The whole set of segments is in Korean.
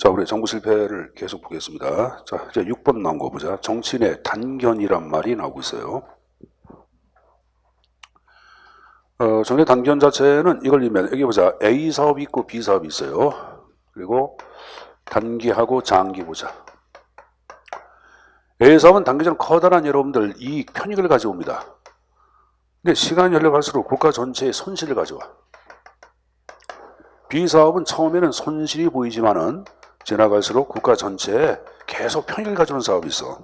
자, 우리 정부 실패를 계속 보겠습니다. 자, 이제 6번 나온 거 보자. 정치인의 단견이란 말이 나오고 있어요. 정치의 단견 자체는 이걸 이면 여기 보자. A 사업이 있고 B 사업이 있어요. 그리고 단기하고 장기 보자. A 사업은 단기적으로 커다란 여러분들 이익 편익을 가져옵니다. 근데 시간이 흘러갈수록 국가 전체의 손실을 가져와. B 사업은 처음에는 손실이 보이지만은 지나갈수록 국가 전체에 계속 편익을 가져오는 사업이 있어.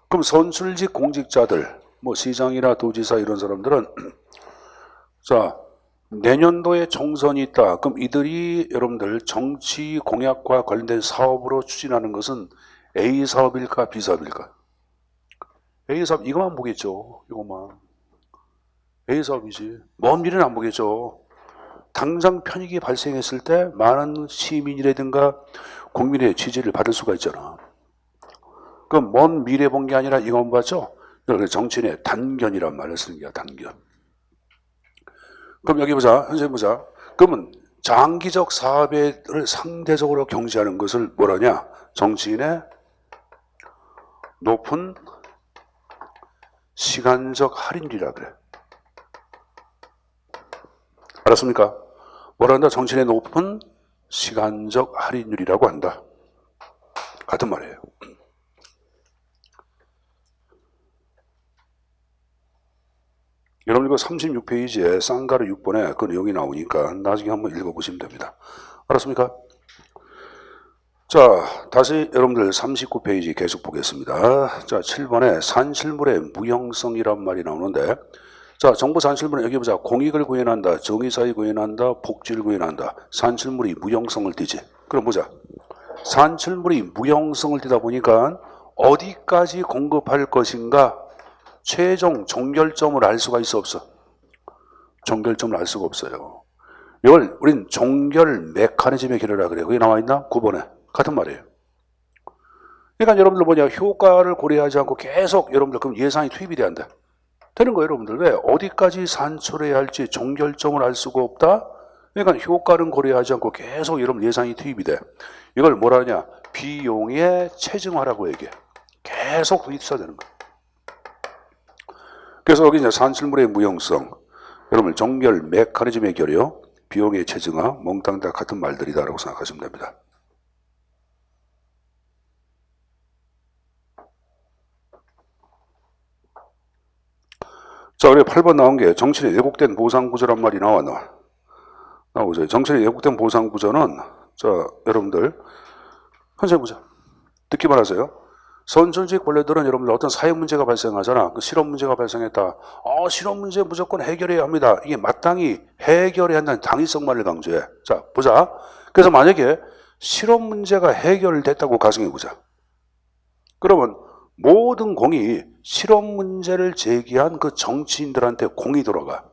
그럼 선출직 공직자들, 뭐 시장이나 도지사 이런 사람들은 자, 내년도에 총선이 있다. 그럼 이들이 여러분들 정치 공약과 관련된 사업으로 추진하는 것은 A 사업일까 B 사업일까? A 사업 이것만 보겠죠. 이것만. A 사업이지. 먼 미래는 안 보겠죠. 당장 편익이 발생했을 때 많은 시민이라든가 국민의 지지를 받을 수가 있잖아. 그럼 먼 미래 본 게 아니라 이것만 봤죠? 정치인의 단견이란 말을 쓰는 거야. 단견. 그럼 여기 보자. 선생님 보자. 그러면 장기적 사업을 상대적으로 경시하는 것을 뭐라냐? 정치인의 높은 시간적 할인율이라 그래. 알았습니까? 뭐라 한다? 정치인의 높은 시간적 할인율이라고 한다. 같은 말이에요. 여러분 이거 36페이지에 쌍가루 6번에 그 내용이 나오니까 나중에 한번 읽어보시면 됩니다. 알았습니까? 자, 다시 여러분들 39페이지 계속 보겠습니다. 자, 7번에 산실물의 무형성이란 말이 나오는데, 자, 정부 산실물은 여기 보자. 공익을 구현한다, 정의사에 구현한다, 복지를 구현한다. 산실물이 무형성을 띠지. 그럼 보자. 산실물이 무형성을 띠다 보니까 어디까지 공급할 것인가 최종 종결점을 알 수가 있어 없어? 종결점을 알 수가 없어요. 이걸 우린 종결 메커니즘의 길이라 그래요. 거기 나와 있나? 9번에. 같은 말이에요. 그러니까 여러분들 뭐냐, 효과를 고려하지 않고 계속 여러분들 그럼 예산이 투입이 돼야 한다. 되는 거예요, 여러분들. 왜? 어디까지 산출해야 할지 종결점을 알 수가 없다? 그러니까 효과는 고려하지 않고 계속 여러분 예산이 투입이 돼. 이걸 뭐라 하냐? 비용의 체증화라고 얘기해. 계속 투입해야 되는 거야. 그래서 여기 이제 산출물의 무형성, 여러분 종결 메커니즘의 결이요, 비용의 체증화, 몽땅 다 같은 말들이다라고 생각하시면 됩니다. 자, 그리고 8번 나온 게 정치인의 왜곡된 보상구조란 말이 나오죠. 정치인의 왜곡된 보상구조는, 자, 여러분들, 선생님 보자. 듣기만 하세요. 선출직 권력들은 여러분들 어떤 사회 문제가 발생하잖아. 그 실업 문제가 발생했다. 실업 문제 무조건 해결해야 합니다. 이게 마땅히 해결해야 한다는 당위성만을 강조해. 자, 보자. 그래서 만약에 실업 문제가 해결됐다고 가정해 보자. 그러면 모든 공이 실업 문제를 제기한 그 정치인들한테 공이 돌아가.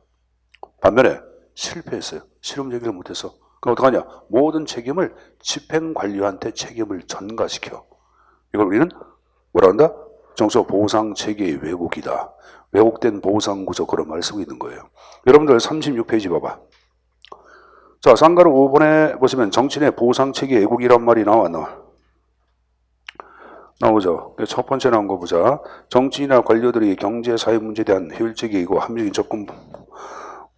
반면에 실패했어요. 실업 얘기를 못해서. 그럼 어떡하냐? 모든 책임을 집행관료한테 책임을 전가시켜. 이걸 우리는 뭐라 한다? 정서 보상 체계의 왜곡이다. 왜곡된 보상 구조, 그런 말을 쓰고 있는 거예요. 여러분들 36페이지 봐봐. 자, 쌍가루 5번에 보시면 정치인의 보상 체계 왜곡이란 말이 나오죠. 첫 번째 나온 거 보자. 정치인이나 관료들이 경제 사회 문제에 대한 효율적이고 합리적인 접근과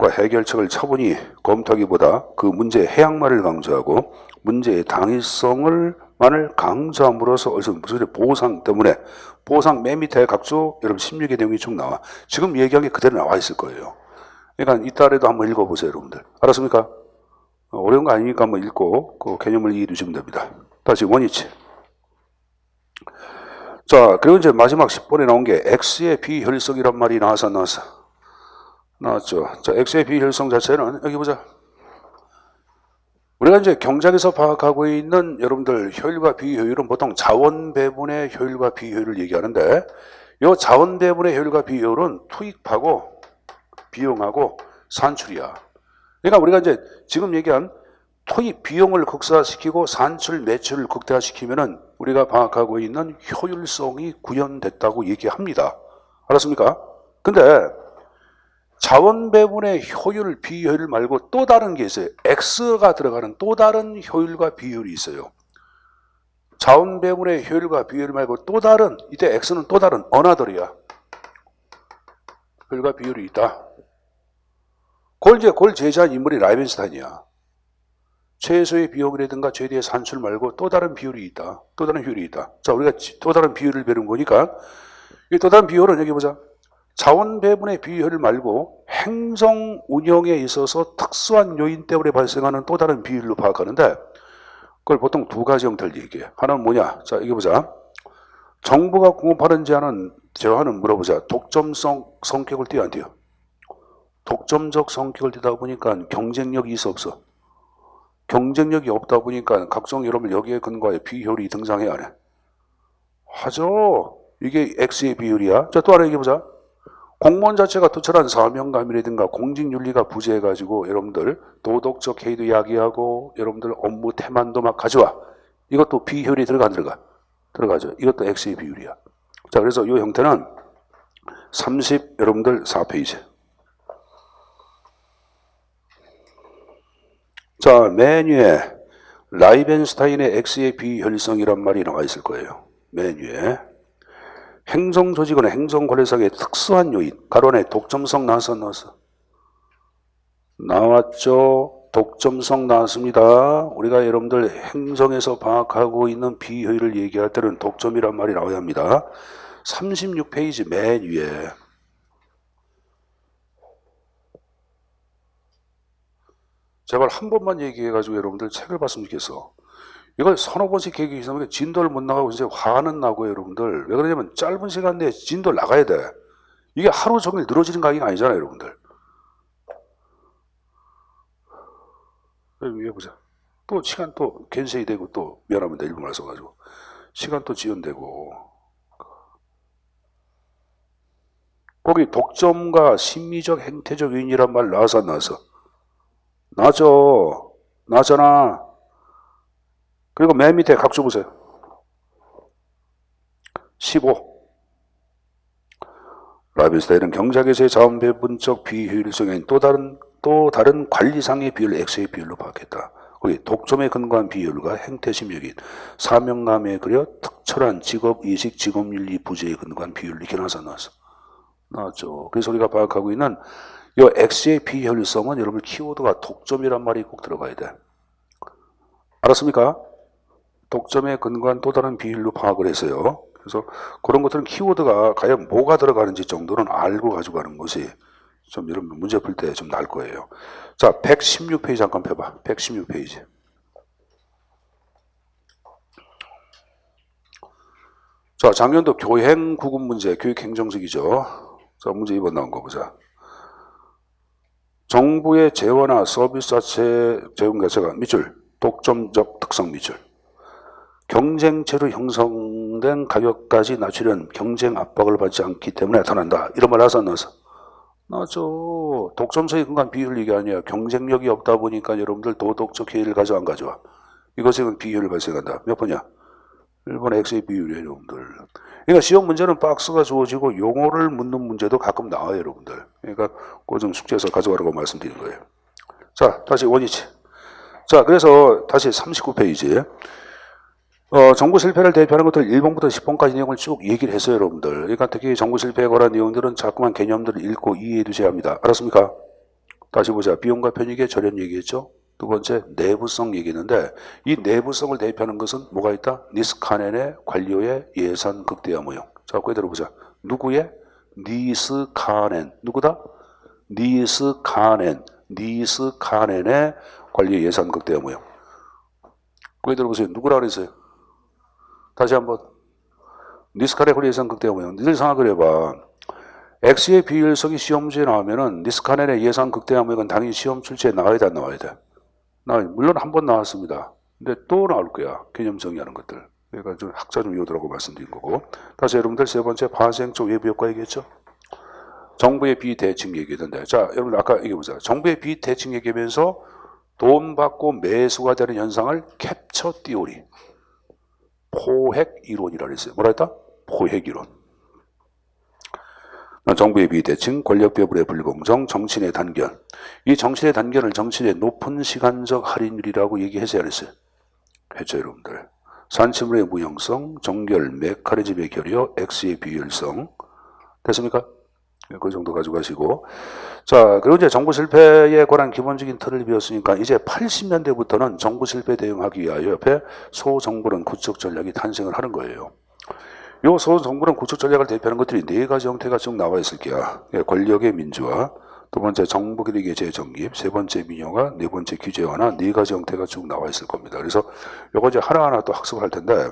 해결책을 차분히 검토하기보다 그 문제의 해악만을 강조하고 문제의 당위성을 강조함으로써 무슨 보상 때문에, 보상 맨 밑에 각조 여러분 16의 내용이 쭉 나와. 지금 얘기한 게 그대로 나와 있을 거예요. 그러니까 이따라도 한번 읽어보세요, 여러분들. 알았습니까? 어려운 거 아니니까 한번 읽고 그 개념을 이해해 주시면 됩니다. 다시 원위치. 자, 그리고 이제 마지막 10번에 나온 게 X의 비효율성이란 말이 나왔죠. 자, X의 비효율성 자체는 여기 보자. 우리가 이제 경제학에서 파악하고 있는 여러분들 효율과 비효율은 보통 자원 배분의 효율과 비효율을 얘기하는데, 이 자원 배분의 효율과 비효율은 투입하고 비용하고 산출이야. 그러니까 우리가 이제 지금 얘기한 투입 비용을 극사시키고 산출 매출을 극대화시키면은 우리가 파악하고 있는 효율성이 구현됐다고 얘기합니다. 알았습니까? 근데 자원 배분의 효율, 비효율 말고 또 다른 게 있어요. X가 들어가는 또 다른 효율과 비효율이 있어요. 자원 배분의 효율과 비효율 말고 또 다른, 이때 X는 또 다른 어나더리야. 효율과 비효율이 있다. 그걸 제시한 인물이 라이벤스타인이야. 최소의 비용이라든가 최대의 산출 말고 또 다른 비율이 있다. 또 다른 효율이 있다. 자, 우리가 또 다른 비율을 배운 거니까 이 또 다른 비율은 여기 보자. 자원 배분의 비율 말고 행정 운영에 있어서 특수한 요인 때문에 발생하는 또 다른 비율로 파악하는데 그걸 보통 두 가지 형태를 얘기해. 하나는 뭐냐? 자, 이거 보자. 정부가 공급하는 제한은 물어보자. 독점성 성격을 띄어 안 띄어? 독점적 성격을 띄다 보니까 경쟁력이 있어 없어? 경쟁력이 없다 보니까 각종 여러분 여기에 근거해 비효율이 등장해 안 해? 하죠. 이게 X의 비율이야. 자, 또 하나 얘기해보자. 공무원 자체가 투철한 사명감이라든가 공직윤리가 부재해가지고 여러분들 도덕적 해이도 야기하고 여러분들 업무 태만도 막 가져와. 이것도 비효율이 들어가 안 들어가? 들어가죠. 이것도 X의 비율이야. 자, 그래서 이 형태는 30 여러분들 4페이지. 자, 맨 위에 라이벤스타인의 X의 비효율성이란 말이 나와 있을 거예요. 맨 위에. 행정조직은 행정관리상의 특수한 요인. 가로 안에 독점성 나왔어? 나왔죠. 독점성 나왔습니다. 우리가 여러분들 행정에서 파악하고 있는 비효율을 얘기할 때는 독점이란 말이 나와야 합니다. 36페이지 맨 위에. 제발 한 번만 얘기해가지고 여러분들 책을 봤으면 좋겠어. 이걸 서너 번씩 얘기해서 진도를 못 나가고 이제 화는 나고 여러분들. 왜 그러냐면 짧은 시간 내에 진도를 나가야 돼. 이게 하루 종일 늘어지는 강의가 아니잖아요, 여러분들. 위에 보자. 또 시간 또 캔슬이 되고 또 미안하면 1분만 써가지고 시간 또 지연되고. 거기 독점과 심리적 행태적 요인이란 말 나와서 안 나와서? 나죠. 나잖아. 그리고 맨 밑에 각주 보세요. 15. 라벤스타인은 경작에서의 자원 배분적 비효율성엔 또 다른 관리상의 비율을 X의 비율로 파악했다. 거기 독점에 근거한 비율과 행태심력인 사명감에 그려 특철한 직업의식, 직업윤리 부재에 근거한 비율을 이렇게 나왔어. 나왔죠. 그래서 우리가 파악하고 있는 이 X의 비효율성은 여러분 키워드가 독점이란 말이 꼭 들어가야 돼. 알았습니까? 독점에 근거한 또 다른 비율로 파악을 했어요. 그래서 그런 것들은 키워드가 과연 뭐가 들어가는지 정도는 알고 가지고 가는 것이 좀 여러분 문제 풀 때 좀 나을 거예요. 자, 116페이지 잠깐 펴봐. 116페이지. 자, 작년도 교행 구급 문제, 교육행정직이죠. 자, 문제 2번 나온 거 보자. 정부의 재원화 서비스 자체 재원 자체가 밑줄, 독점적 특성 밑줄. 경쟁체로 형성된 가격까지 낮추려는 경쟁 압박을 받지 않기 때문에 나타난다. 이런 말 나서 안 나서? 나죠. 독점성에 근거한 비율 얘기 아니야. 경쟁력이 없다 보니까 여러분들 도덕적 해이를 가져 안 가져와. 이것은 비율을 발생한다. 몇 번이야? 1번 X의 비율이에요, 여러분들. 그러니까 시험 문제는 박스가 주어지고 용어를 묻는 문제도 가끔 나와요, 여러분들. 그러니까 그거 좀 숙제해서 가져가라고 말씀드리는 거예요. 자, 다시 원위치. 자, 그래서 다시 39페이지. 정부 실패를 대표하는 것들 1번부터 10번까지 내용을 쭉 얘기를 했어요, 여러분들. 그러니까 특히 정부 실패에 관한 내용들은 자꾸만 개념들을 읽고 이해해 두셔야 합니다. 알았습니까? 다시 보자. 비용과 편익의 절연 얘기했죠. 두 번째, 내부성 얘기했는데 이 내부성을 대표하는 것은 뭐가 있다? 니스카넨의 관료의 예산 극대화 모형. 자, 그대로 보자. 누구의? 니스카넨. 누구다? 니스카넨의 관료 예산 극대화 모형. 그대로 보세요. 누구라 그랬어요? 다시 한번. 니스카넨의 관료 예산 극대화 모형. 니들 생각을 해봐. X의 비율성이 시험 문제에 나오면은 니스카넨의 예산 극대화 모형은 당연히 시험 출제에 나와야 돼, 안 나와야 돼? 물론 한 번 나왔습니다. 근데 또 나올 거야. 개념 정의하는 것들. 그러니까 좀 학자 좀 이어두라고 말씀드린 거고. 다시 여러분들 세 번째 파생적 외부 효과 얘기했죠? 정부의 비대칭 얘기했는데. 자, 여러분 아까 얘기해보자. 정부의 비대칭 얘기하면서 돈 받고 매수가 되는 현상을 캡처 띠오리. 포획 이론이라 그랬어요. 뭐라 했다? 포획 이론. 정부의 비대칭, 권력 배분의 불공정, 정치인의 단견. 이 정치인의 단견을 정치인의 높은 시간적 할인율이라고 얘기했어야 했어요. 했죠, 여러분들. 산치물의 무형성, 정결, 메커니즘의 결여, X의 비효율성. 됐습니까? 그 정도 가지고 가시고. 자, 그리고 이제 정부 실패에 관한 기본적인 틀을 배웠으니까 이제 80년대부터는 정부 실패 대응하기 위하여 옆에 소정부론 구축 전략이 탄생을 하는 거예요. 요 소정부론 구축 전략을 대표하는 것들이 네 가지 형태가 쭉 나와 있을 게야. 권력의 민주화, 두 번째 정부 기능의 재정립, 세 번째 민영화, 네 번째 규제화나 네 가지 형태가 쭉 나와 있을 겁니다. 그래서 요거 이제 하나하나 또 학습을 할 텐데,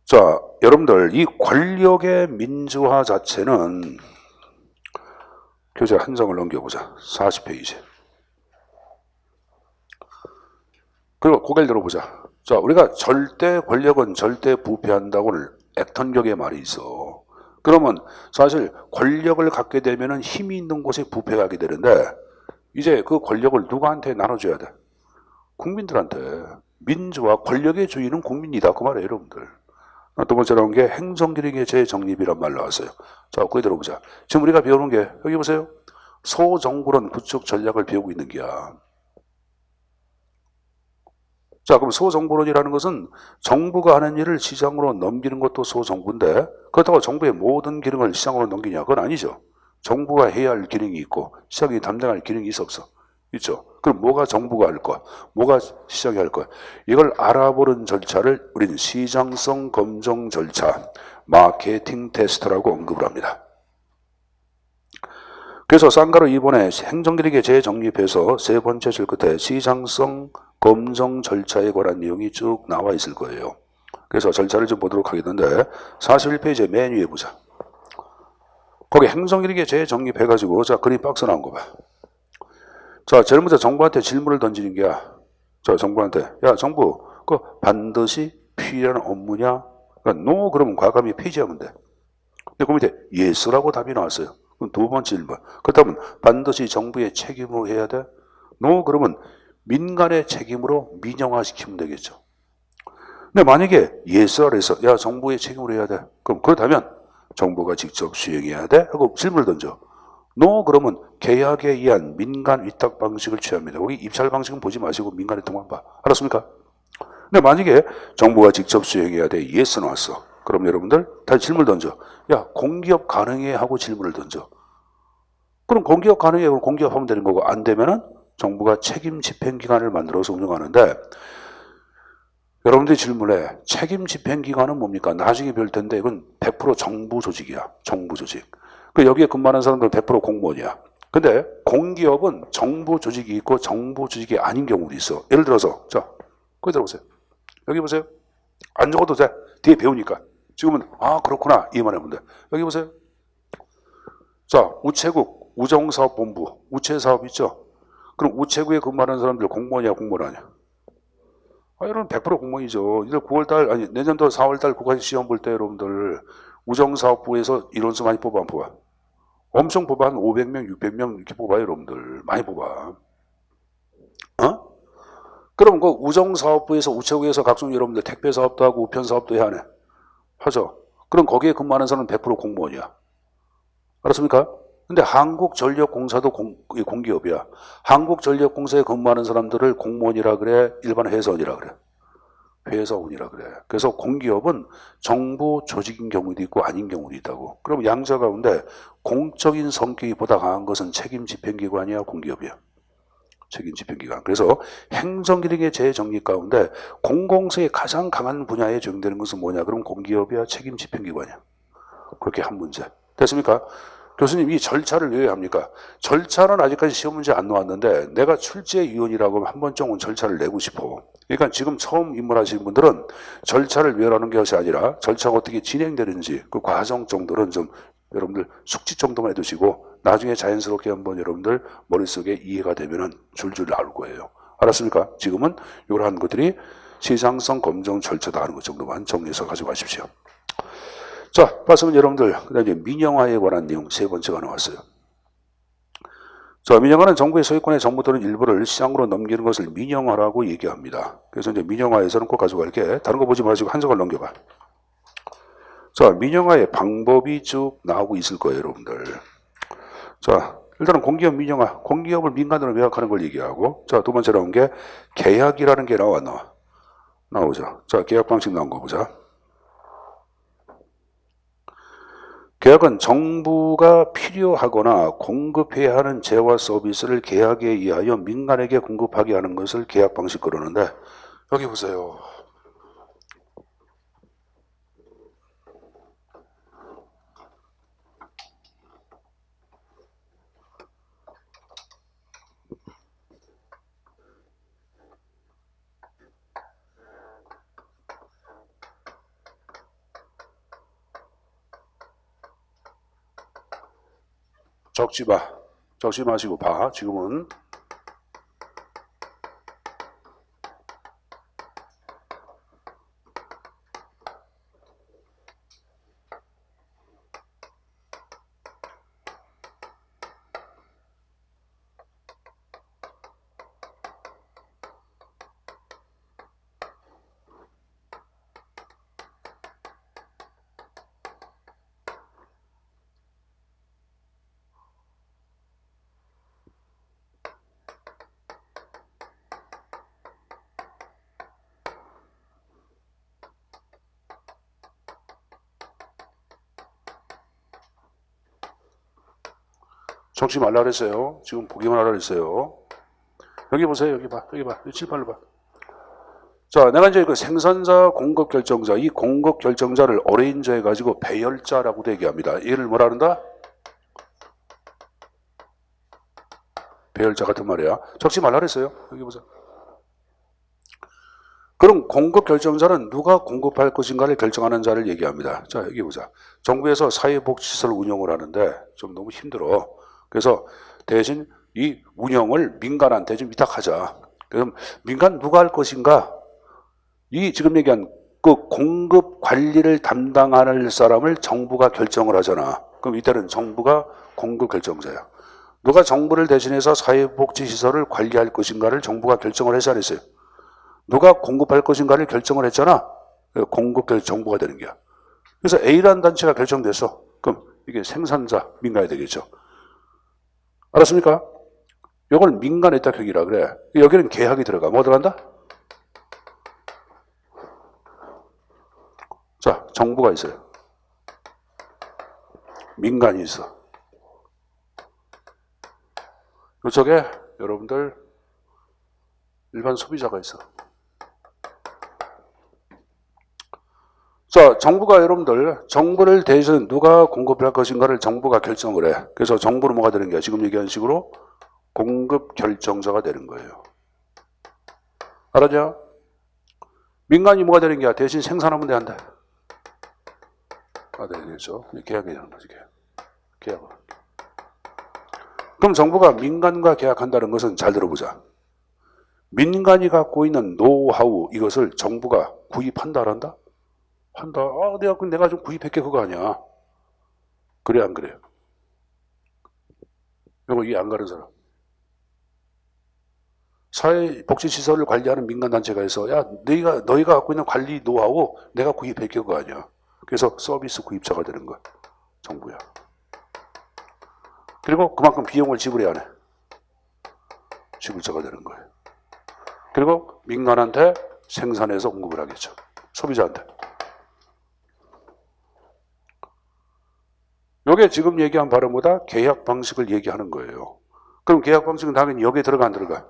자, 여러분들 이 권력의 민주화 자체는 교재 한 장을 넘겨보자. 40페이지. 그리고 고개를 들어보자. 자, 우리가 절대 권력은 절대 부패한다고는 액턴격의 말이 있어. 그러면 사실 권력을 갖게 되면은 힘이 있는 곳에 부패가 하게 되는데, 이제 그 권력을 누구한테 나눠줘야 돼? 국민들한테. 민주화, 권력의 주인은 국민이다. 그 말이에요, 여러분들. 두 번째 나온 게 행정기능의 재정립이란 말 나왔어요. 자, 거기 들어보자. 지금 우리가 배우는 게, 여기 보세요. 소정부론 구축 전략을 배우고 있는 게야. 자, 그럼 소정부론이라는 것은 정부가 하는 일을 시장으로 넘기는 것도 소정부인데, 그렇다고 정부의 모든 기능을 시장으로 넘기냐? 그건 아니죠. 정부가 해야 할 기능이 있고 시장이 담당할 기능이 있어 없어? 있죠. 그럼 뭐가 정부가 할 거야? 뭐가 시장이 할 거야? 이걸 알아보는 절차를 우리는 시장성 검증 절차, 마케팅 테스트라고 언급을 합니다. 그래서 쌍가루 2번에 행정기능의 재정립해서 세 번째 줄 끝에 시장성 검증 절차에 관한 내용이 쭉 나와 있을 거예요. 그래서 절차를 좀 보도록 하겠는데 41페이지에 맨 위에 보자. 거기 행정기능의 재정립해가지고 자 그림 박스 나온 거 봐. 자 제일 먼저 정부한테 질문을 던지는 게야. 자 정부한테 야 정부 그 반드시 필요한 업무냐? 그러니까 no 그러면 과감히 폐지하면 돼. 근데 그 밑에 yes라고 답이 나왔어요. 그럼 두 번째 질문. 그렇다면 반드시 정부의 책임으로 해야 돼? no 그러면 민간의 책임으로 민영화시키면 되겠죠. 근데 만약에 yes라 그래서 야 정부의 책임으로 해야 돼. 그럼 그렇다면 정부가 직접 수행해야 돼? 하고 질문을 던져. no 그러면 계약에 의한 민간 위탁 방식을 취합니다. 거기 입찰 방식은 보지 마시고 민간 위탁만 봐. 알았습니까? 근데 만약에 정부가 직접 수행해야 돼. yes 나왔어. 그럼 여러분들 다시 질문을 던져. 야 공기업 가능해? 하고 질문을 던져. 그럼 공기업 가능해? 그럼 공기업 하면 되는 거고 안 되면은 정부가 책임 집행기관을 만들어서 운영하는데 여러분들이 질문에 책임 집행기관은 뭡니까? 나중에 배울 텐데 이건 100% 정부 조직이야. 정부 조직. 그 여기에 근무하는 사람들은 100% 공무원이야. 근데 공기업은 정부 조직이 있고 정부 조직이 아닌 경우도 있어. 예를 들어서 자 거기 들어보세요. 여기 보세요. 안 적어도 돼. 뒤에 배우니까. 지금은 아 그렇구나 이해만 하면 돼. 여기 보세요. 자 우체국 우정사업본부 우체사업 있죠. 그럼 우체국에 근무하는 사람들 공무원이야 공무원 아니야? 아 여러분 100% 공무원이죠. 이제 9월달 아니 내년도 4월달 국가직 시험 볼 때 여러분들 우정사업부에서 인원수 많이 뽑아 안 뽑아? 엄청 뽑아. 한 500명 600명 이렇게 뽑아요 여러분들. 많이 뽑아. 어? 그럼 그 우정사업부에서 우체국에서 각종 여러분들 택배사업도 하고 우편사업도 해야 하네. 하죠. 그럼 거기에 근무하는 사람은 100% 공무원이야. 알았습니까? 근데 한국전력공사도 공기업이야. 한국전력공사에 근무하는 사람들을 공무원이라 그래? 일반 회사원이라 그래? 회사원이라 그래. 그래서 공기업은 정부 조직인 경우도 있고 아닌 경우도 있다고. 그럼 양자 가운데 공적인 성격이 보다 강한 것은 책임 집행기관이야 공기업이야? 책임 집행기관. 그래서 행정기능의 재정립 가운데 공공성이 가장 강한 분야에 적용되는 것은 뭐냐? 그럼 공기업이야 책임 집행기관이야? 그렇게 한 문제. 됐습니까? 교수님 이 절차를 왜 합니까? 절차는 아직까지 시험 문제 안 나왔는데 내가 출제위원이라고 하면 한 번쯤은 절차를 내고 싶어. 그러니까 지금 처음 입문하시는 분들은 절차를 외우라는 것이 아니라 절차가 어떻게 진행되는지 그 과정 정도는 좀 여러분들 숙지 정도만 해두시고 나중에 자연스럽게 한번 여러분들 머릿속에 이해가 되면은 줄줄 나올 거예요. 알았습니까? 지금은 이러한 것들이 시장성 검증 절차다 하는 것 정도만 정리해서 가져가십시오. 자, 봤으면 여러분들 그다음에 민영화에 관한 내용 세 번째가 나왔어요. 자, 민영화는 정부의 소유권의 정부 또는 일부를 시장으로 넘기는 것을 민영화라고 얘기합니다. 그래서 이제 민영화에서는 꼭 가져갈게. 다른 거 보지 마시고 한 장을 넘겨봐. 자, 민영화의 방법이 쭉 나오고 있을 거예요, 여러분들. 자, 일단은 공기업 민영화, 공기업을 민간으로 매각하는 걸 얘기하고, 자, 두 번째 나온 게 계약이라는 게 나오죠. 자, 계약 방식 나온 거 보자. 계약은 정부가 필요하거나 공급해야 하는 재화 서비스를 계약에 의하여 민간에게 공급하게 하는 것을 계약 방식 그러는데, 여기 보세요. 적지 마. 적지 마시고 봐. 지금은 적지 말라 그랬어요. 지금 보기만 하라 그랬어요. 여기 보세요. 여기 봐. 여기 봐. 칠판을 봐. 자, 내가 이제 그 생산자, 공급 결정자, 이 공급 결정자를 어레인저 해가지고 배열자라고도 얘기합니다. 얘를 뭐라 그런다? 배열자 같은 말이야. 적지 말라 그랬어요. 여기 보자. 그럼 공급 결정자는 누가 공급할 것인가를 결정하는 자를 얘기합니다. 자, 여기 보자. 정부에서 사회복지시설 운영을 하는데 좀 너무 힘들어. 그래서 대신 이 운영을 민간한테 좀 위탁하자. 그럼 민간 누가 할 것인가? 이 지금 얘기한 그 공급 관리를 담당할 사람을 정부가 결정을 하잖아. 그럼 이때는 정부가 공급 결정자야. 누가 정부를 대신해서 사회복지시설을 관리할 것인가를 정부가 결정을 해서 안 했어요. 누가 공급할 것인가를 결정을 했잖아. 공급 정부가 되는 거야. 그래서 A라는 단체가 결정됐어. 그럼 이게 생산자, 민간이 되겠죠. 알았습니까? 이걸 민간委託이라 그래. 여기는 계약이 들어가. 뭐 들어간다? 자, 정부가 있어요. 민간이 있어. 이쪽에 여러분들 일반 소비자가 있어. 자, 정부가 여러분들, 정부를 대신 누가 공급할 것인가를 정부가 결정을 해. 그래서 정부는 뭐가 되는 거야? 지금 얘기한 식으로 공급 결정자가 되는 거예요. 알았냐? 민간이 뭐가 되는 거야? 대신 생산하면 돼, 안 돼? 아, 네, 되죠. 계약이 되는 거지, 계약을. 그럼 정부가 민간과 계약한다는 것은 잘 들어보자. 민간이 갖고 있는 노하우, 이것을 정부가 구입한다, 안 한다? 한다. 아, 내가 좀 구입할게, 그거 아니야. 그래, 안 그래요? 이거 이해 안 가는 사람. 사회복지시설을 관리하는 민간단체가 있어. 야, 너희가 갖고 있는 관리 노하우 내가 구입할게, 그거 아니야. 그래서 서비스 구입자가 되는 거야. 정부야. 그리고 그만큼 비용을 지불해야 하네. 지불자가 되는 거예요. 그리고 민간한테 생산해서 공급을 하겠죠. 소비자한테. 이게 지금 얘기한 바로보다 계약 방식을 얘기하는 거예요. 그럼 계약 방식은 당연히 여기에 들어가 안 들어가?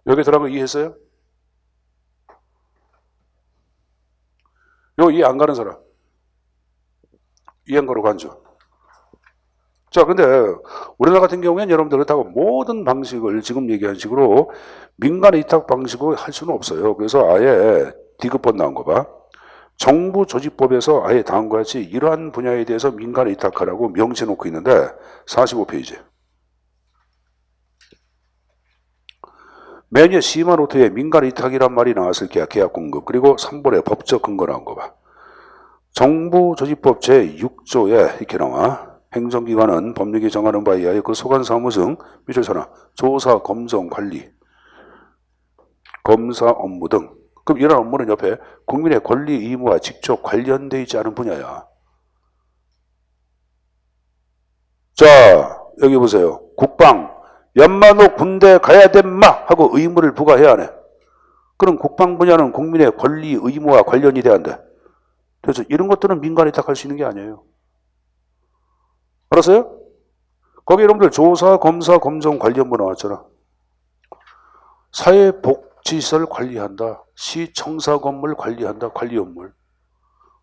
여기에 들어간 거 이해했어요? 이거 이해 안 가는 사람? 이해 안 가고 간죠? 자, 근데 우리나라 같은 경우에는 여러분들 그렇다고 모든 방식을 지금 얘기한 식으로 민간 위탁 방식으로 할 수는 없어요. 그래서 아예 디귿번 나온 거 봐. 정부 조직법에서 아예 다음과 같이 이러한 분야에 대해서 민간 위탁하라고 명시해 놓고 있는데 45페이지. 매년 시마노트에 민간 위탁이란 말이 나왔을 게야. 계약 공급. 그리고 3번에 법적 근거 나온 거 봐. 정부 조직법 제6조에 이렇게 나와. 행정기관은 법령이 정하는 바에 의하여 그 소관 사무 등 밑줄 쳐놔. 조사, 검정, 관리, 검사 업무 등 그럼 이런 업무는 옆에 국민의 권리 의무와 직접 관련되어 있지 않은 분야야. 자, 여기 보세요. 국방, 연마 너 군대 가야 된마 하고 의무를 부과해야 하네. 그럼 국방 분야는 국민의 권리 의무와 관련이 돼야 한대. 그래서 이런 것들은 민간이 딱 할 수 있는 게 아니에요. 알았어요? 거기 여러분들 조사, 검사, 검정 관리업무 나왔잖아. 사회복지시설 관리한다. 시청사 건물 관리한다. 관리업무.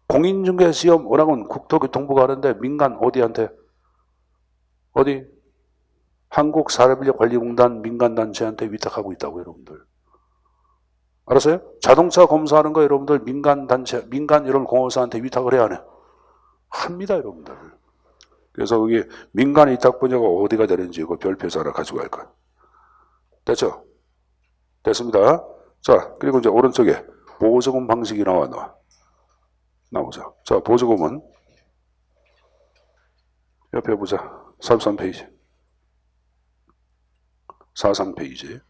공인중개시험 원학은 국토교통부가 하는데 민간 어디한테? 어디? 한국사람인력관리공단 민간단체한테 위탁하고 있다고 여러분들. 알았어요? 자동차 검사하는 거 여러분들 민간단체, 민간 이런 공업사한테 위탁을 해야 하네. 합니다 여러분들. 그래서 그게 민간 위탁 분야가 어디가 되는지 그 별표에서 하나 가지고 갈 거야. 됐죠? 됐습니다. 자, 그리고 이제 오른쪽에 보조금 방식이 나오죠. 자, 보조금은 옆에 보자. 43페이지. 43페이지.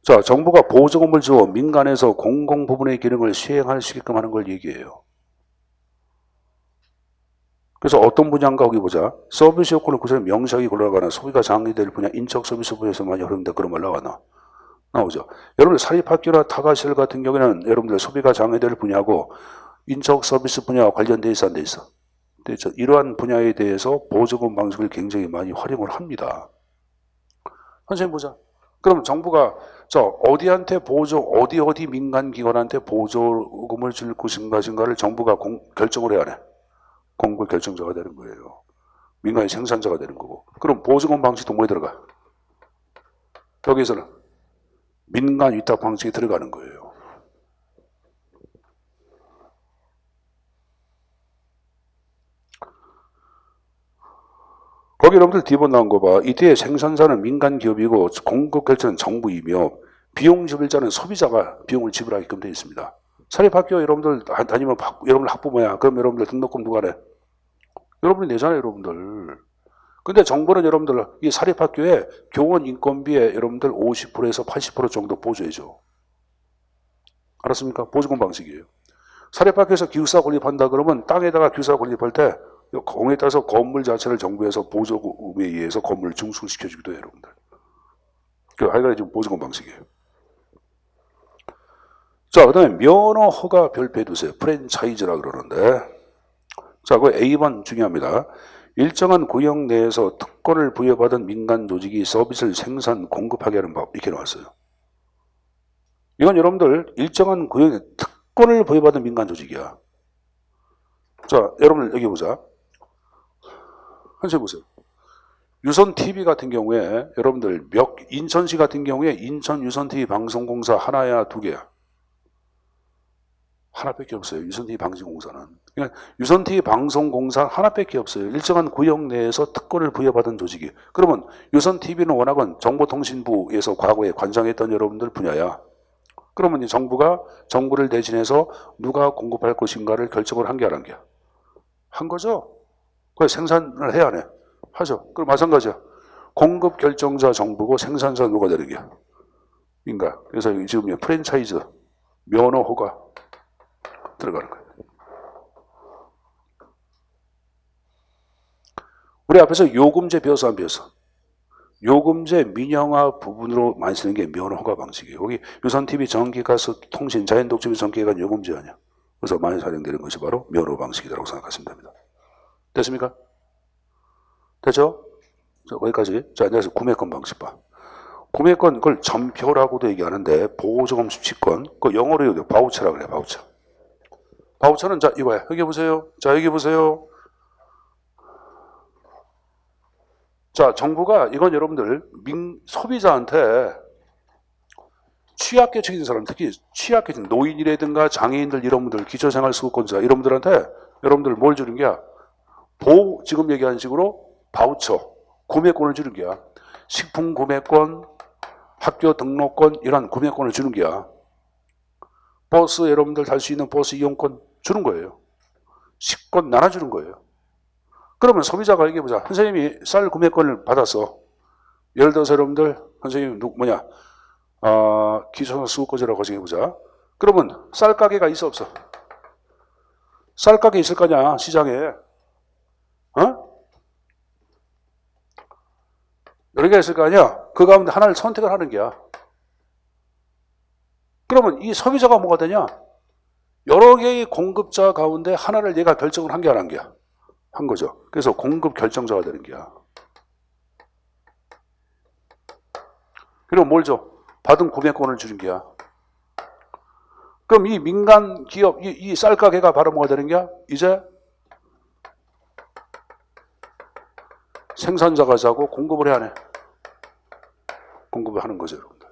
자, 정부가 보조금을 주어 민간에서 공공 부분의 기능을 시행할 수 있게끔 하는 걸 얘기해요. 그래서 어떤 분야인가 거기 보자. 서비스 요건을 구성해 명시하게 골라가나 소비가 장려될 분야 인적 서비스 분야에서 많이 활용된다. 그런 말 나오죠. 여러분들 사립학교나 타가시설 같은 경우에는 여러분들 소비가 장려될 분야고 인적 서비스 분야와 관련돼 있어 안 돼 있어? 그렇죠. 이러한 분야에 대해서 보조금 방식을 굉장히 많이 활용을 합니다. 선생님 보자. 그럼 정부가 어디한테 어디 민간기관한테 보조금을 줄 것인가를 정부가 결정을 해야 하네. 공급 결정자가 되는 거예요. 민간이 생산자가 되는 거고. 그럼 보조금 방식도 뭐에 들어가? 여기서는 민간 위탁 방식이 들어가는 거예요. 거기 여러분들 D번 나온 거 봐. 이때의 생산자는 민간 기업이고 공급 결정은 정부이며 비용 지불자는 소비자가 비용을 지불하게끔 되어 있습니다. 사립학교 여러분들 다니면 여러분들 학부모야. 그럼 여러분들 등록금 누가 내? 여러분이 내잖아요, 여러분들. 근데 정부는 여러분들 이 사립학교에 교원 인건비에 여러분들 50%에서 80% 정도 보조해줘. 알았습니까? 보조금 방식이에요. 사립학교에서 기숙사 건립한다 그러면 땅에다가 기숙사 건립할 때 공에 따라서 건물 자체를 정부에서 보조금에 의해서 건물을 증수시켜주기도 해요, 여러분들. 하여간 지금 보조금 방식이에요. 자, 그 다음에 면허 허가 별표해 두세요. 프랜차이즈라 그러는데. 자, 그 A번 중요합니다. 일정한 구역 내에서 특권을 부여받은 민간 조직이 서비스를 생산, 공급하게 하는 법. 이렇게 나왔어요. 이건 여러분들 일정한 구역에 특권을 부여받은 민간 조직이야. 자, 여러분들 여기 보자. 한번 보세요. 유선 TV 같은 경우에 여러분들 인천시 같은 경우에 인천 유선 TV 방송공사 하나야 두 개야? 하나밖에 없어요. 유선 TV 방송공사는. 그러니까 유선 TV 방송공사 하나밖에 없어요. 일정한 구역 내에서 특권을 부여받은 조직이. 그러면 유선 TV는 워낙은 정보통신부에서 과거에 관장했던 여러분들 분야야. 그러면 정부가 정부를 대신해서 누가 공급할 것인가를 결정을 한 게 안 한 게? 한 거죠. 그래서 생산을 해야 하네. 하죠. 그럼 마찬가지야. 공급 결정자 정부고 생산자 누가 되는 게? 인가. 그래서 지금 프랜차이즈, 면허 허가 들어가는 거예요. 우리 앞에서 요금제 배워서 안 배웠어? 요금제 민영화 부분으로 많이 쓰는 게 면허 허가 방식이에요. 여기 유선TV, 전기가스, 통신, 자연독점의 전기가 요금제 아니야. 그래서 많이 사용되는 것이 바로 면허 방식이라고 생각하시면 됩니다. 됐습니까? 됐죠? 자, 거기까지. 자, 이제 구매권 방식 봐. 구매권, 그걸 전표라고도 얘기하는데, 보조금 수취권, 그 영어로 여기 바우처라고 그래, 바우처. 바우처는, 자, 이거야. 여기 보세요. 자, 여기 보세요. 자, 정부가, 이건 여러분들, 소비자한테 취약계층인 사람, 특히 취약계층, 노인이라든가 장애인들, 이런 분들, 기초생활수급권자, 이런 분들한테 여러분들 뭘 주는 게야? 지금 얘기하는 식으로 바우처, 구매권을 주는 게야. 식품 구매권, 학교 등록권, 이런 구매권을 주는 게야. 버스 여러분들 탈 수 있는 버스 이용권 주는 거예요. 식권 나눠주는 거예요. 그러면 소비자가 얘기해보자. 선생님이 쌀 구매권을 받았어. 예를 들어서 여러분들, 선생님, 기초생활 수급거지라고 가정해보자. 그러면 쌀가게가 있어 없어? 쌀가게 있을 거냐 시장에? 여러 개가 있을 거 아니야? 그 가운데 하나를 선택을 하는 게야. 그러면 이 소비자가 뭐가 되냐? 여러 개의 공급자 가운데 하나를 얘가 결정을 한 게 안 한 게야. 한 거죠. 그래서 공급 결정자가 되는 게야. 그리고 뭘 줘? 받은 구매권을 주는 게야. 그럼 이 민간 기업, 이 쌀가게가 바로 뭐가 되는 게야? 이제 생산자가 자고 공급을 해야 해. 공급을 하는 거죠, 여러분들.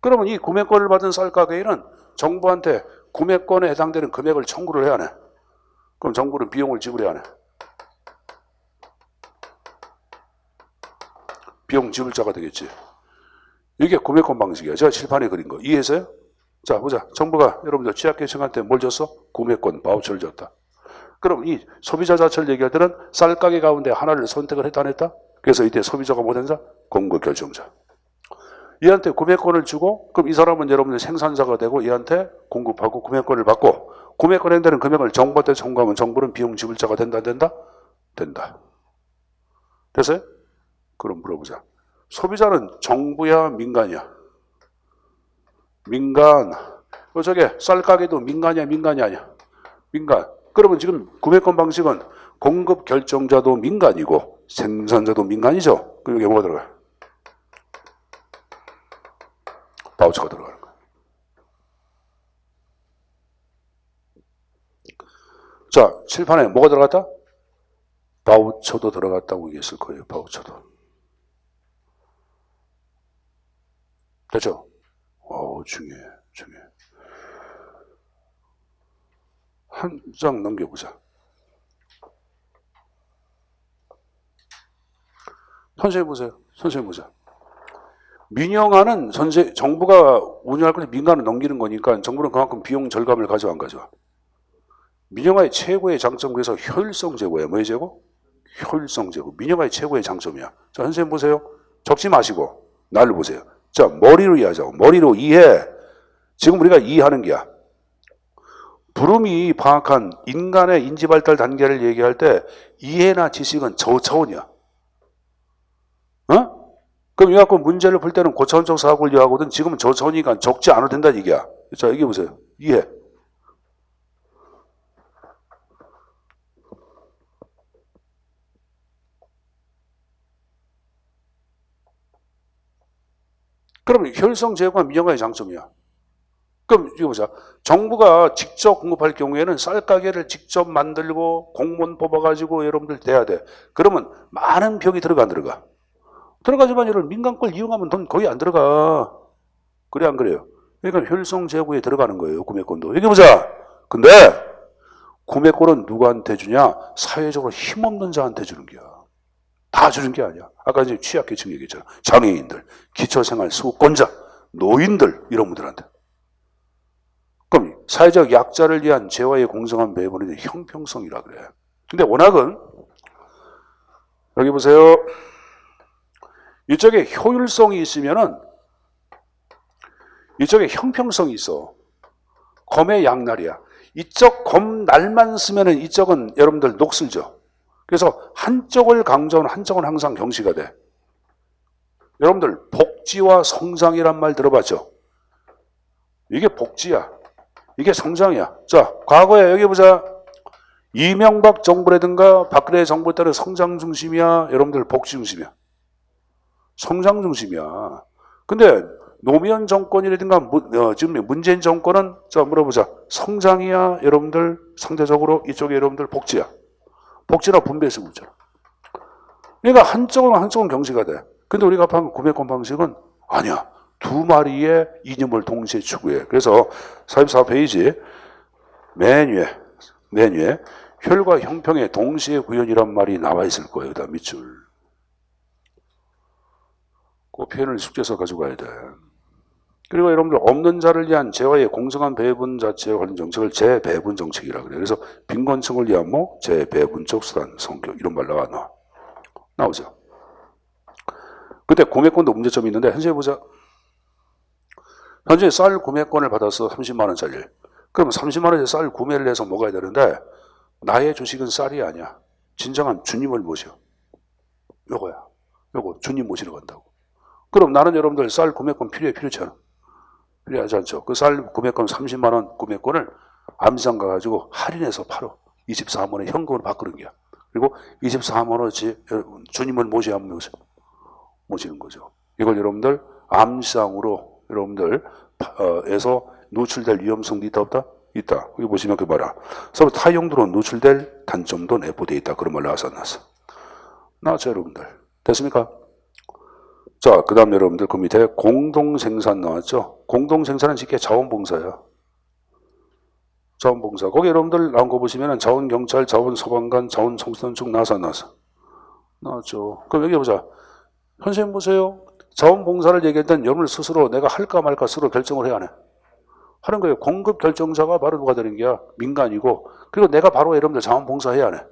그러면 이 구매권을 받은 쌀가게는 정부한테 구매권에 해당되는 금액을 청구를 해야 해. 그럼 정부는 비용을 지불해야 해. 비용 지불자가 되겠지. 이게 구매권 방식이야. 제가 칠판에 그린 거. 이해했어요? 자, 보자. 정부가 여러분들 취약계층한테 뭘 줬어? 구매권, 바우처를 줬다. 그럼 이 소비자 자체를 얘기할 때는 쌀가게 가운데 하나를 선택을 했다 안 했다? 그래서 이때 소비자가 뭐 된다? 공급 결정자. 얘한테 구매권을 주고 그럼 이 사람은 여러분들 생산자가 되고 얘한테 공급하고 구매권을 받고 구매권에 해당되는 금액을 정부한테 청구하면 정부는 비용 지불자가 된다 안 된다? 된다. 됐어요? 그럼 물어보자. 소비자는 정부야 민간이야? 민간. 저게 쌀가게도 민간이야 민간이 아니야? 민간. 그러면 지금 구매권 방식은 공급 결정자도 민간이고 생산자도 민간이죠. 그럼 여기 뭐가 들어가요? 바우처가 들어가는 거야. 자, 칠판에 뭐가 들어갔다? 바우처도 들어갔다고 얘기했을 거예요. 바우처도. 됐죠? 중요해. 중요해. 한 장 넘겨보자. 선생님 보세요. 선생님 보자. 민영화는 정부가 운영할 건데 민간은 넘기는 거니까 정부는 그만큼 비용 절감을 가져와 안 가져와. 민영화의 최고의 장점 그래서 효율성 제고예요. 뭐의 제고? 효율성 제고. 민영화의 최고의 장점이야. 자, 선생님 보세요. 적지 마시고 나를 보세요. 자, 머리로 이해하자고. 머리로 이해. 지금 우리가 이해하는 게야. 브룸이 파악한 인간의 인지발달 단계를 얘기할 때 이해나 지식은 저차원이야. 그럼 이갖고 문제를 풀 때는 고차원적 사고를 이해하거든. 지금은 저차원이니까 적지 않아도 된다는 얘기야. 자, 얘기해 보세요. 이해. 그러면 효율성 제고가 민영화의 장점이야. 그럼 이거 보자. 정부가 직접 공급할 경우에는 쌀가게를 직접 만들고 공무원 뽑아가지고 여러분들 돼야 돼. 그러면 많은 비용이 들어가 안 들어가? 들어가지만 이런 민간 걸 이용하면 돈 거의 안 들어가. 그래 안 그래요? 그러니까 효율성 제고에 들어가는 거예요. 구매권도. 여기 보자. 근데 구매권은 누구한테 주냐? 사회적으로 힘없는 자한테 주는 거야. 다 주는 게 아니야. 아까 이제 취약계층 얘기했잖아. 장애인들, 기초생활 수급권자, 노인들 이런 분들한테. 그럼 사회적 약자를 위한 재화의 공정한 배분은 형평성이라 그래. 근데 워낙은 여기 보세요. 이쪽에 효율성이 있으면은 이쪽에 형평성이 있어. 검의 양날이야. 이쪽 검 날만 쓰면은 이쪽은 여러분들 녹슬죠. 그래서 한쪽을 강조하는 한쪽은 항상 경시가 돼. 여러분들 복지와 성장이란 말 들어봤죠? 이게 복지야. 이게 성장이야. 자, 과거에 여기 보자. 이명박 정부라든가 박근혜 정부 때는 성장 중심이야? 여러분들 복지 중심이야? 성장 중심이야. 근데 노무현 정권이라든가 지금 문재인 정권은 자 물어보자. 성장이야? 여러분들 상대적으로 이쪽에 여러분들 복지야. 복지나 분배해서 묻잖아. 그러니까 한쪽은 경시가 돼. 근데 우리가 방금 구매권 방식은 아니야. 두 마리의 이념을 동시에 추구해. 그래서 44페이지 맨 위에 혈과 형평의 동시에 구현이란 말이 나와 있을 거예요. 그다음 밑줄. 그 표현을 숙제에서 가져가야 돼. 그리고 여러분들 없는 자를 위한 재화의 공정한 배분 자체에 관련 정책을 재배분 정책이라 그래요. 그래서 빈곤층을 위한 재배분적 수단, 성교 이런 말 나오죠. 그때 구매권도 문제점이 있는데 현재 보자. 현재 쌀 구매권을 받아서 30만 원짜리. 그럼 30만 원짜리 쌀 구매를 해서 먹어야 되는데 나의 주식은 쌀이 아니야. 진정한 주님을 모셔. 요거야. 요거 주님 모시러 간다고. 그럼 나는 여러분들 쌀 구매권 필요치 않아. 필요하지 않죠. 그 쌀 구매권 30만 원 구매권을 암시장 가가지고 할인해서 팔어. 24만 원에 현금으로 바꾸는 거야. 그리고 24만 원어치 주님을 모셔야 모시는 거죠. 이걸 여러분들 암시장으로 여러분들 에서 노출될 위험성도 있다 없다? 있다. 여기 보시면 그 말이야. 서로 타용도로 노출될 단점도 내포되어 있다. 그런 말 나왔어 안 나왔어? 나왔죠 여러분들. 됐습니까? 자, 그 다음 여러분들 그 밑에 공동생산 나왔죠? 공동생산은 쉽게 자원봉사야. 자원봉사. 거기 여러분들 나온 거 보시면 자원경찰, 자원소방관, 자원청소년 쭉 나왔어 안 나왔어? 나왔죠. 그럼 여기 보자. 선생님 보세요. 자원봉사를 얘기할 땐 여러분 스스로 내가 할까 말까 스스로 결정을 해야 하네. 하는 거예요. 공급 결정자가 바로 누가 되는 게야? 민간이고. 그리고 내가 바로 여러분들 자원봉사 해야 하네.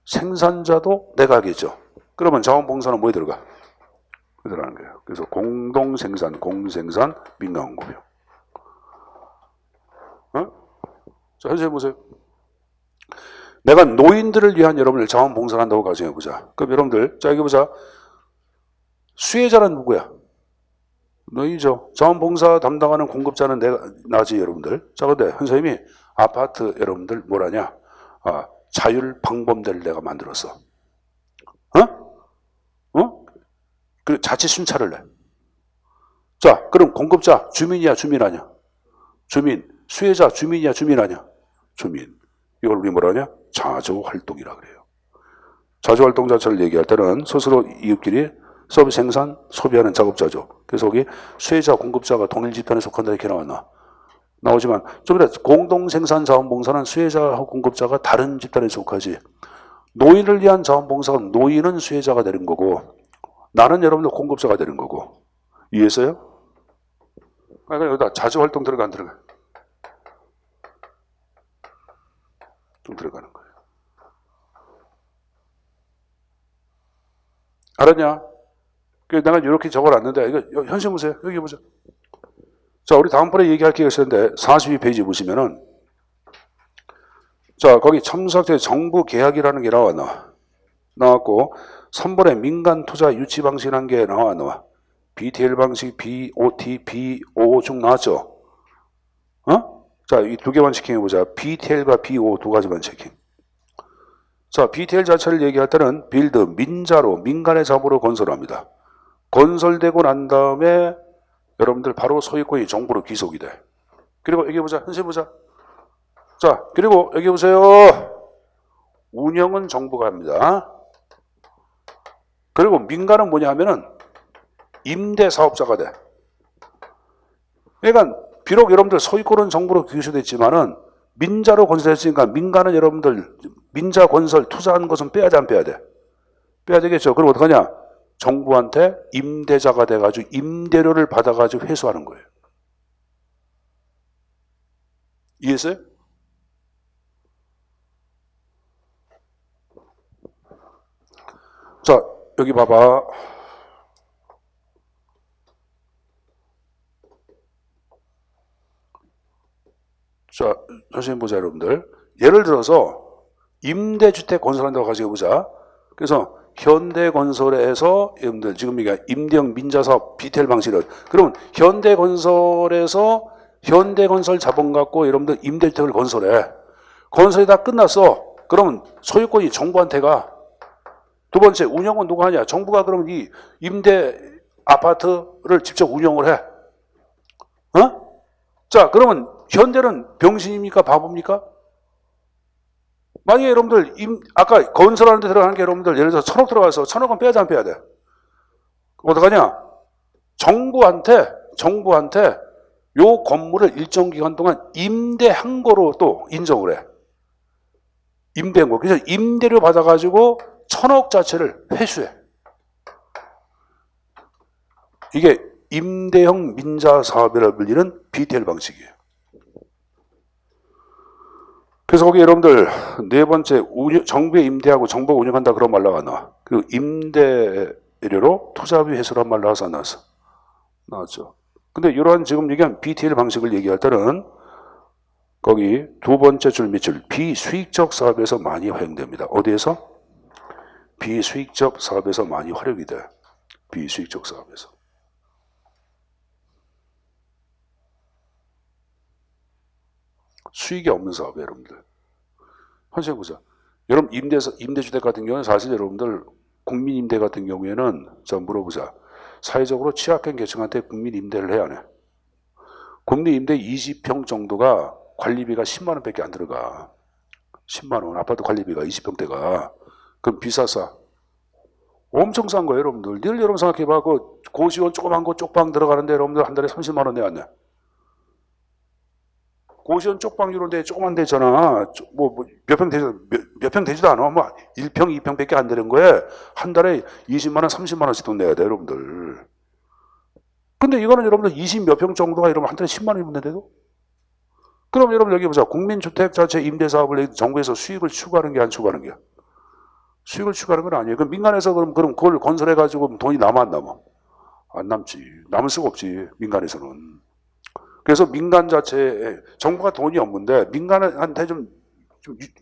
생산자도 내가 하겠죠. 그러면 자원봉사는 뭐에 들어가? 들어가는 거예요. 그래서 공동생산, 공생산, 민간공급이요. 어? 자, 현재 보세요. 내가 노인들을 위한 여러분들 자원봉사를 한다고 가정해보자. 그럼 여러분들, 자, 여기 보자. 수혜자는 누구야? 너희죠. 자원봉사 담당하는 공급자는 나지, 여러분들. 자, 근데 선생님이 아파트 여러분들 뭐라냐? 자율 방범대를 내가 만들었어. 그리고 자체 순찰을 내. 자, 그럼 공급자 주민이야, 주민 아니야? 주민. 수혜자 주민이야, 주민 아니야? 주민. 이걸 우리 뭐라 하냐? 자조활동이라 그래요. 자조활동 자체를 얘기할 때는 스스로 이웃끼리 서비스 생산, 소비하는 작업자죠. 그래서 거기 수혜자, 공급자가 동일 집단에 속한다 이렇게 나오지만 좀 이따 공동생산 자원봉사는 수혜자와 공급자가 다른 집단에 속하지. 노인을 위한 자원봉사가 노인은 수혜자가 되는 거고 나는 여러분들 공급자가 되는 거고. 이해했어요? 그러니까 여기다 자주활동 들어가 안 들어가? 좀 들어가는 거예요. 알았냐? 내가 이렇게 적어놨는데 이거 현실 보세요. 여기 보자. 자, 우리 다음번에 얘기할 게 있었는데 42페이지 보시면은 자, 거기 첨삭된 정부 계약이라는 게 나왔고 3번에 민간 투자 유치 방식이라는 게 나와. BTL 방식, BOT, BO 쭉 나왔죠? 자, 이 두 개만 체킹해보자. BTL과 BO 두 가지만 체킹. 자, BTL 자체를 얘기할 때는 빌드, 민자로, 민간의 자본으로 건설합니다. 건설되고 난 다음에 여러분들 바로 소유권이 정부로 귀속이 돼. 그리고 여기 보자. 현실 보자. 자, 그리고 여기 보세요. 운영은 정부가 합니다. 그리고 민간은 뭐냐 하면은 임대사업자가 돼. 그러니까 비록 여러분들 소유권은 정부로 귀속됐지만은 민자로 건설했으니까 민간은 여러분들 민자 건설 투자한 것은 빼야지 안 빼야 돼? 빼야 되겠죠. 그럼 어떡하냐? 정부한테 임대자가 돼가지고 임대료를 받아가지고 회수하는 거예요. 이해했어요? 자, 여기 봐봐. 자, 선생님 보자, 여러분들. 예를 들어서 임대주택 건설한다고 가져보자. 그래서 현대건설에서 여러분들 지금 이게 임대형 민자사업 BTL 방식을 그러면 현대건설에서 현대건설 자본 갖고 여러분들 임대주택을 건설해. 건설이 다 끝났어. 그러면 소유권이 정부한테 가. 두 번째, 운영은 누가 하냐? 정부가 그러면 이 임대 아파트를 직접 운영을 해. 자, 그러면 현대는 병신입니까? 바보입니까? 만약에 여러분들, 아까 건설하는 데 들어가는 게 여러분들, 예를 들어서 1,000억 들어가서 1,000억은 빼야지 안 빼야 돼? 어떡하냐? 정부한테 요 건물을 일정 기간 동안 임대한 거로 또 인정을 해. 임대한 거. 그래서 임대료 받아가지고 1,000억 자체를 회수해. 이게 임대형 민자 사업이라 불리는 BTL 방식이에요. 그래서 거기 여러분들 네 번째 정부에 임대하고 정부가 운영한다 그런 말 나와. 그리고 임대료로 투자비 회수란 말 나와서 안 나왔어? 나왔죠. 근데 이러한 지금 얘기한 BTL 방식을 얘기할 때는 거기 두 번째 줄 밑줄 비수익적 사업에서 많이 활용됩니다. 어디에서? 비수익적 사업에서 많이 활용이 돼. 비수익적 사업에서. 수익이 없는 사업이에요, 여러분들. 한번 보자. 여러분 임대주택 같은 경우는 사실 여러분들 국민임대 같은 경우에는 자 물어보자. 사회적으로 취약한 계층한테 국민임대를 해야 하네. 국민임대 20평 정도가 관리비가 10만 원밖에 안 들어가. 10만 원 아파트 관리비가 20평대가. 그럼 비싸. 엄청 싼 거예요, 여러분들. 늘 여러분 생각해봐. 그 고시원 조그만 거 쪽방 들어가는데 여러분들 한 달에 30만 원 내야 안 내? 고시원 쪽방 이런 데 조그만 데 있잖아. 몇 평 되지도 않아. 뭐 1평, 2평밖에 안 되는 거에 한 달에 20만 원, 30만 원씩 돈 내야 돼, 여러분들. 근데 이거는 여러분들 20 몇 평 정도가 이러면 한 달에 10만 원 있는데도? 그럼 여러분 여기 보자. 국민주택 자체 임대사업을 정부에서 수익을 추구하는 게 안 추구하는 게? 수익을 추구하는 건 아니에요. 그럼 민간에서 그럼 그걸 건설해가지고 돈이 남아 안 남아? 안 남지. 남을 수가 없지, 민간에서는. 그래서 민간 자체에 정부가 돈이 없는데 민간한테 좀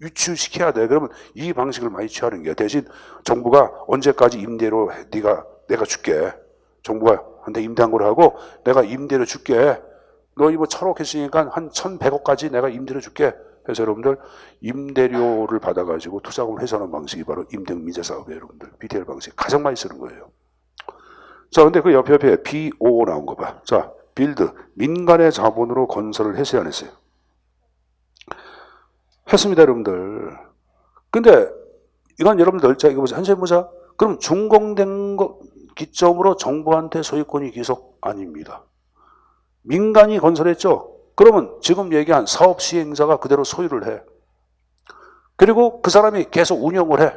유치시켜야 돼. 그러면 이 방식을 많이 취하는 게 대신 정부가 언제까지 임대로 내가 줄게. 정부가 한테 임대한 걸 하고 내가 임대로 줄게. 너 이거 1,000억 했으니까 한 1,100억까지 내가 임대로 줄게. 그래서 여러분들 임대료를 받아가지고 투자금을 회수하는 방식이 바로 임대민재 사업이에요. 여러분들 BTL 방식 가장 많이 쓰는 거예요. 자, 근데 그 옆에 BO 나온 거 봐. 자, 빌드 민간의 자본으로 건설을 했어요, 안 했어요? 했습니다, 여러분들. 근데 이건 여러분들 자 이거 보자. 한번 보자. 그럼 준공된 거 기점으로 정부한테 소유권이 계속 아닙니다. 민간이 건설했죠. 그러면 지금 얘기한 사업 시행자가 그대로 소유를 해. 그리고 그 사람이 계속 운영을 해.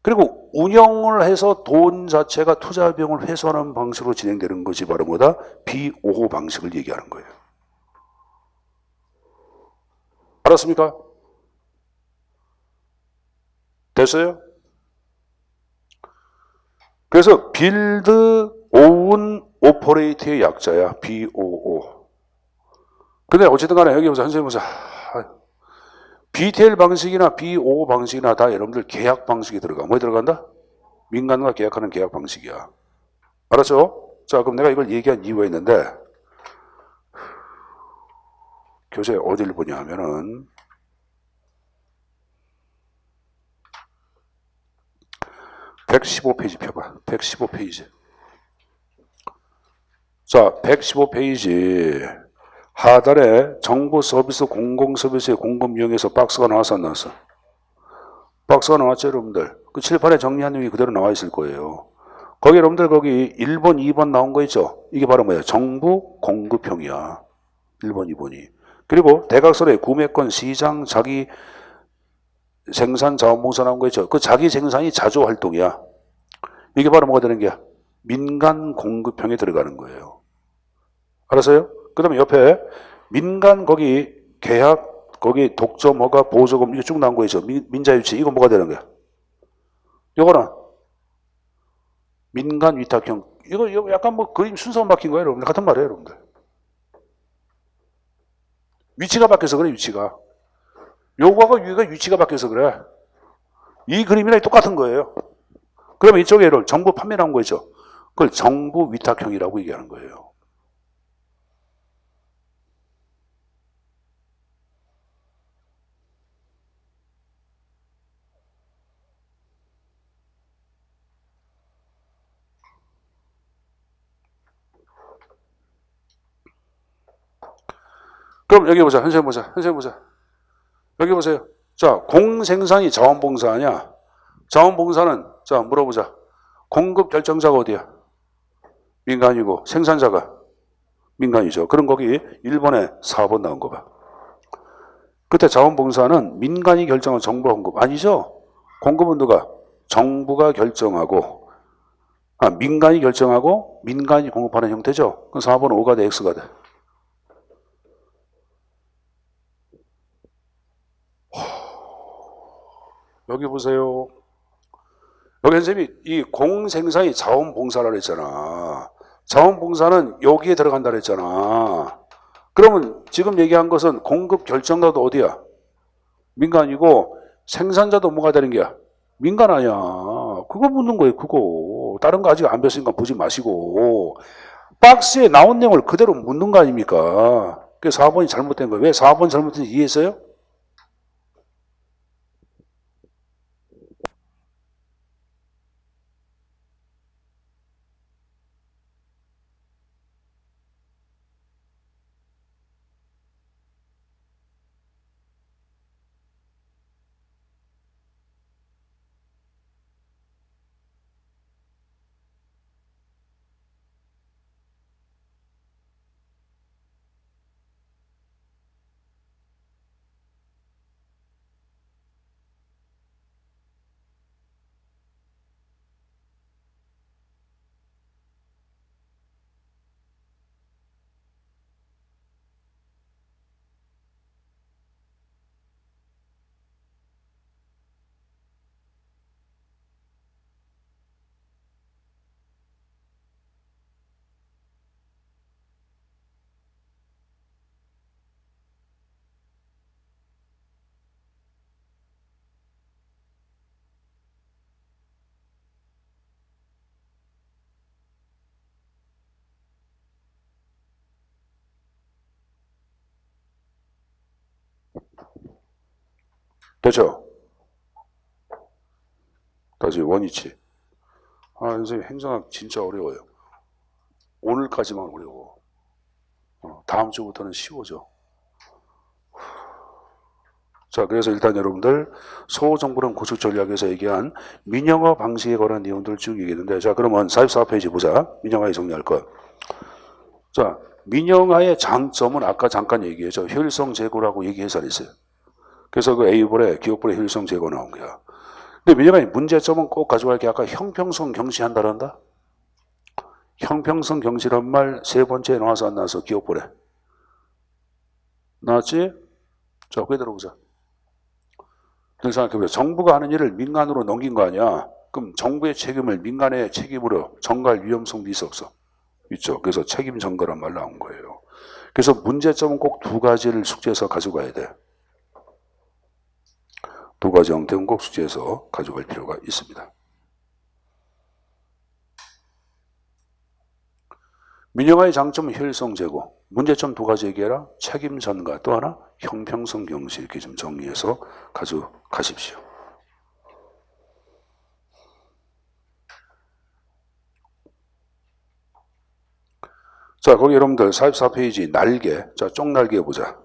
그리고 운영을 해서 돈 자체가 투자 비용을 회수하는 방식으로 진행되는 것이 바로 뭐다? BOO 방식을 얘기하는 거예요. 알았습니까? 됐어요? 그래서 빌드, 오운, 오퍼레이트의 약자야. BOO. 근데 어쨌든 간에 여기 보자. 선생님 보자. BTL 방식이나 BO 방식이나 다 여러분들 계약 방식이 들어가. 뭐에 들어간다? 민간과 계약하는 계약 방식이야. 알았죠? 자, 그럼 내가 이걸 얘기한 이유가 있는데 교재 어디를 보냐 하면은 115페이지 펴봐. 115페이지. 자, 115페이지 하단에 정부 서비스, 공공 서비스의 공급 이용에서 박스가 나왔어, 안 나왔어? 박스가 나왔죠, 여러분들. 그 칠판에 정리한 내용이 그대로 나와 있을 거예요. 거기 여러분들 거기 1번, 2번 나온 거 있죠? 이게 바로 뭐예요? 정부 공급형이야. 1번, 2번이. 그리고 대각선에 구매권, 시장, 자기 생산, 자원봉사 나온 거 있죠? 그 자기 생산이 자조 활동이야. 이게 바로 뭐가 되는 게야? 민간 공급형에 들어가는 거예요. 알았어요? 그 다음에 옆에 민간 거기 계약 거기 독점 허가 보조금 이거 쭉 나온 거 있죠. 민자유치 이거 뭐가 되는 거야? 이거는 민간 위탁형. 이거 약간 뭐 그림 순서 막힌 거예요, 여러분들. 같은 말이에요, 여러분들. 위치가 바뀌어서 그래, 위치가. 요거하고 여기가 위치가 바뀌어서 그래. 이 그림이랑 똑같은 거예요. 그러면 이쪽에 정부 판매 나온 거 있죠. 그걸 정부 위탁형이라고 얘기하는 거예요. 그럼 여기 보자. 선생님 보자. 선생님 보자. 여기 보세요. 자, 공생산이 자원봉사하냐? 자원봉사는 자 물어보자. 공급 결정자가 어디야? 민간이고 생산자가 민간이죠. 그럼 거기 1번에 4번 나온 거 봐. 그때 자원봉사는 민간이 결정한 정부가 공급 아니죠? 공급은 누가? 정부가 결정하고 민간이 결정하고 민간이 공급하는 형태죠. 그럼 4번 5가 돼 X가 돼. 여기 보세요. 여기 선생님이 이 공생산이 자원봉사라고 했잖아. 자원봉사는 여기에 들어간다 그랬잖아. 그러면 지금 얘기한 것은 공급 결정자도 어디야? 민간이고 생산자도 뭐가 되는 게야? 민간 아니야. 그거 묻는 거예요. 그거. 다른 거 아직 안 배웠으니까 보지 마시고 박스에 나온 내용을 그대로 묻는 거 아닙니까? 그래서 4번이 잘못된 거예요. 왜 4번 잘못된지 이해했어요? 됐죠? 다시 원위치. 아, 선생님 행정학 진짜 어려워요. 오늘까지만 어려워. 다음 주부터는 쉬워져. 자, 그래서 일단 여러분들 소정부론 구축 전략에서 얘기한 민영화 방식에 관한 내용들 쭉 얘기했는데, 자, 그러면 44페이지 보자. 민영화에 정리할 것. 자, 민영화의 장점은 아까 잠깐 얘기했죠. 효율성 제고라고 얘기해서 했어요. 그래서 그 A볼에 기업볼의 효율성 제고 나온 거야. 근데 민영화의 문제점은 꼭 가져갈 게 아까 형평성 경시한다란다. 형평성 경시란 말 세 번째 나와서 안 나와서 기업볼에 나왔지? 자, 그대로 보자. 생각해보세요. 정부가 하는 일을 민간으로 넘긴 거 아니야. 그럼 정부의 책임을 민간의 책임으로 전가할 위험성도 있어 없어? 있죠. 그래서 책임 전가란 말 나온 거예요. 그래서 문제점은 꼭 두 가지를 숙지해서 가져가야 돼. 두 가지 형태는 꼭 숙지해서 가져갈 필요가 있습니다. 민영화의 장점은 효율성 제고, 문제점 두 가지 얘기해라. 책임 전가, 또 하나 형평성 경시. 이렇게 좀 정리해서 가져가십시오. 자, 거기 여러분들 44페이지 날개, 자, 쪽날개 보자.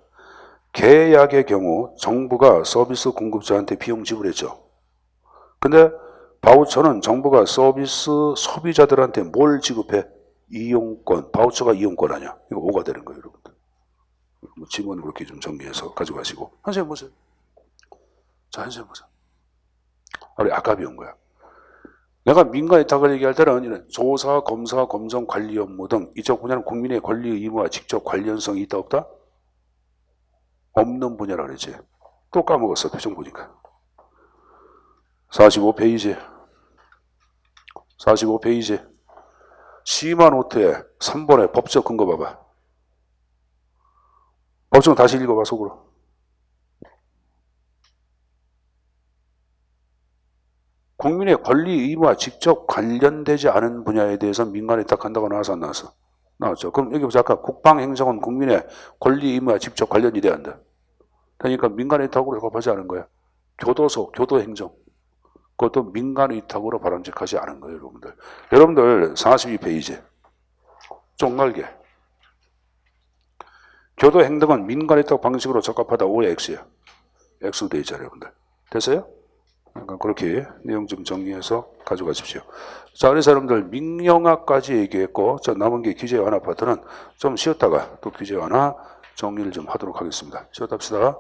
계약의 경우 정부가 서비스 공급자한테 비용 지불했죠. 근데 바우처는 정부가 서비스 소비자들한테 뭘 지급해? 이용권. 바우처가 이용권 아니야. 이거 5가 되는 거예요, 여러분들. 지문 그렇게 좀 정리해서 가져가시고. 선생님 보세요. 자, 선생님 보세요. 아까 배운 거야. 내가 민간 위탁을 얘기할 때는 조사, 검사, 검정, 관리 업무 등 이쪽 분야는 국민의 권리 의무와 직접 관련성이 있다 없다? 없는 분야라 그랬지. 또 까먹었어, 표정 보니까. 45페이지. 45페이지. 심화 노트에 3번에 법적 근거 봐봐. 법정 다시 읽어봐, 속으로. 국민의 권리 의무와 직접 관련되지 않은 분야에 대해서 민간에 위탁한다고 나와서 안 나왔어? 나왔죠. 그럼 여기 보자. 아까 국방행정은 국민의 권리 의무와 직접 관련이 돼야 한다. 그러니까 민간 위탁으로 협업하지 않은 거야. 교도소, 교도행정. 그것도 민간 위탁으로 바람직하지 않은 거예요, 여러분들. 여러분들 42페이지. 쪽날개. 교도행정은 민간 위탁 방식으로 적합하다. 5의 X야. X로 되어 있잖아요, 여러분들. 됐어요? 그러니까 그렇게 내용 좀 정리해서 가져가십시오. 자, 그래서 여러분들 민영화까지 얘기했고, 자, 남은 게 규제 완화 파트는 좀 쉬었다가 또 규제 완화 정리를 좀 하도록 하겠습니다. 쉬었다 합시다.